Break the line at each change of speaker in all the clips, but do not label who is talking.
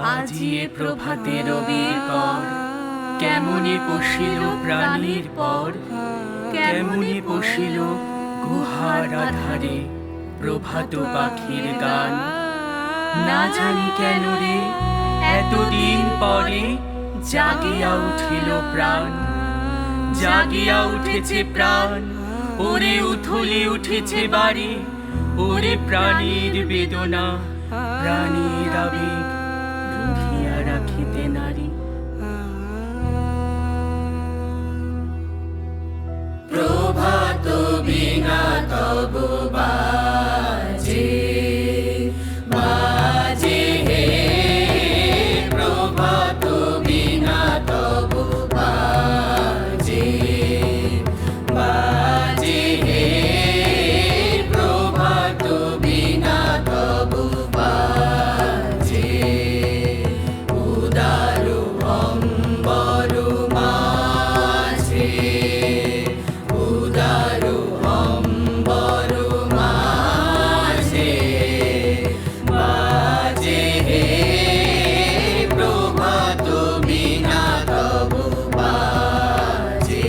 আজি এ প্রভাতে রবির কর, কেমনে পশিল প্রাণীর পর, কেমনে পশিল গুহার আধারে প্রভাত পাখির গান। না জানি কেন রে এতদিন পরে জাগিয়া উঠিল প্রাণ, জাগিয়া উঠেছে প্রাণ। ওরে উথলি উঠেছে বাড়ি, ওরে প্রাণীর বেদনা, প্রাণীর আবেগ রুখিয়া রাখিতে নারী।
প্রভাত বিনা তবু বাজে, বাজে হে প্রভাত বিনা তবু বাজে, বাজে হে প্রভাত বিনা তবু বাজে। উদার অম্বর মাঝে, উদার অম্বর মাঝে, বাজে হে প্রভাত বিনা তবু বাজে।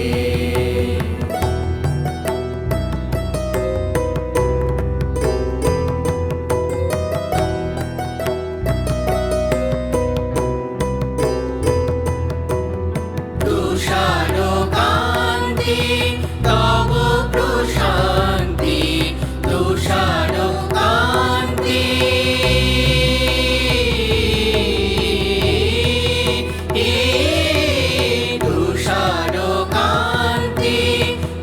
তুষার কান্তি তব প্রশান্তি, তুষার কান্তি তুষার কান্তি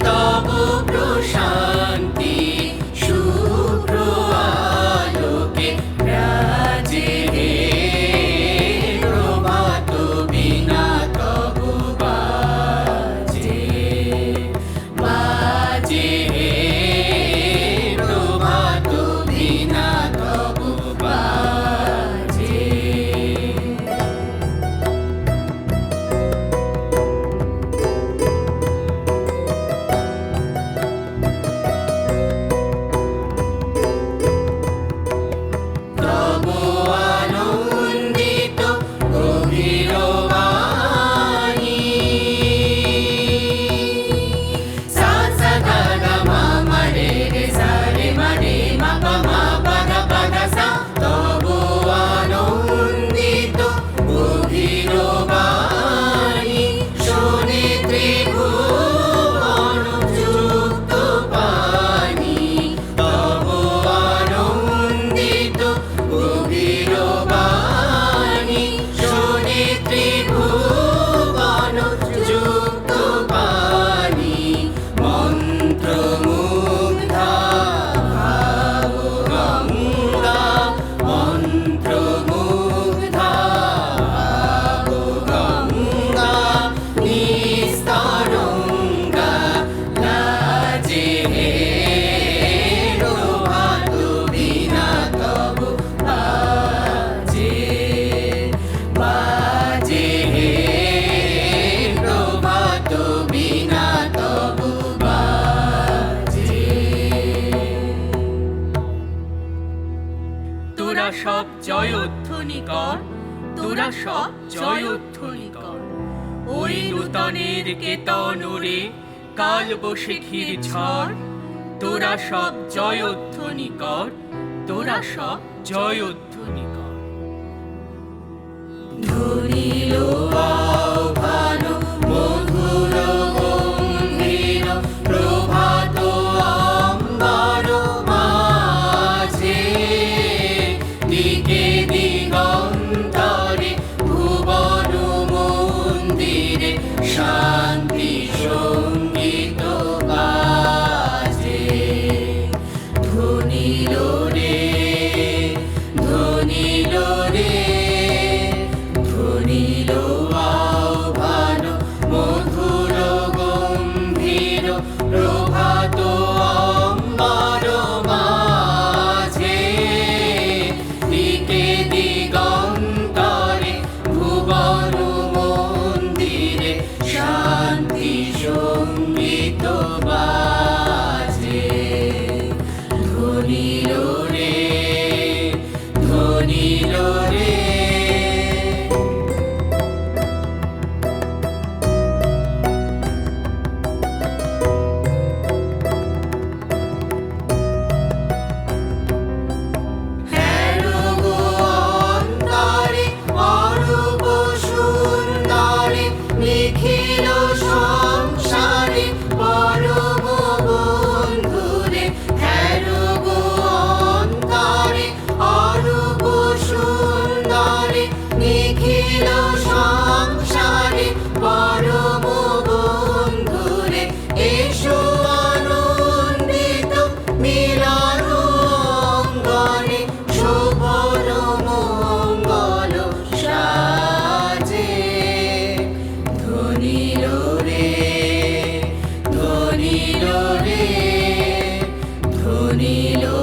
তব প্রশান্তি। শুভ্র আলোকে রাজে হে প্রভাত বিনা তবু বাজে, বাজে হে প্রভাত বিনা তবু বাজে। তব আনন্দিত গভীর বাণী, সা সা গা গা মা মা রে রে সা রে মা রে মা পা মা পা গা পা গা সা। তব আনন্দিত গভীর বাণী, শোনে ত্রিভুবন যুক্ত পানি। তব আনন্দিত গভীর বাণী, শোনে ত্রিভুবন যুক্ত পানি। মন্ত্রমুগ্ধা ভাবগঙ্গা, মন্ত্রমুগ্ধা ভাবগঙ্গা, নিস্তরঙ্গা লাজে হে প্রভাত বিনা তবু বাজে, বাজে হে প্রভাত বিনা তবু বাজে।
তোরা সব জয়ধ্বনি কর, তোরা সব জয়ধ্বনি কর। ওই নূতনের কেতন ওরে কাল বৈশাখীর ঝড়। তোরা সব জয়ধ্বনি কর, তোরা সব জয়ধ্বনি কর।
ধরিল আহ্বান মধুর গম্ভীর, প্রভাত অম্বর মাঝে। দিকে দিগন্তরে ভুবন মন্দিরে শান্তি সঙ্গীত বাজে। ধ্বনিল রে, ধ্বনিল রে, ধ্বনিল নীল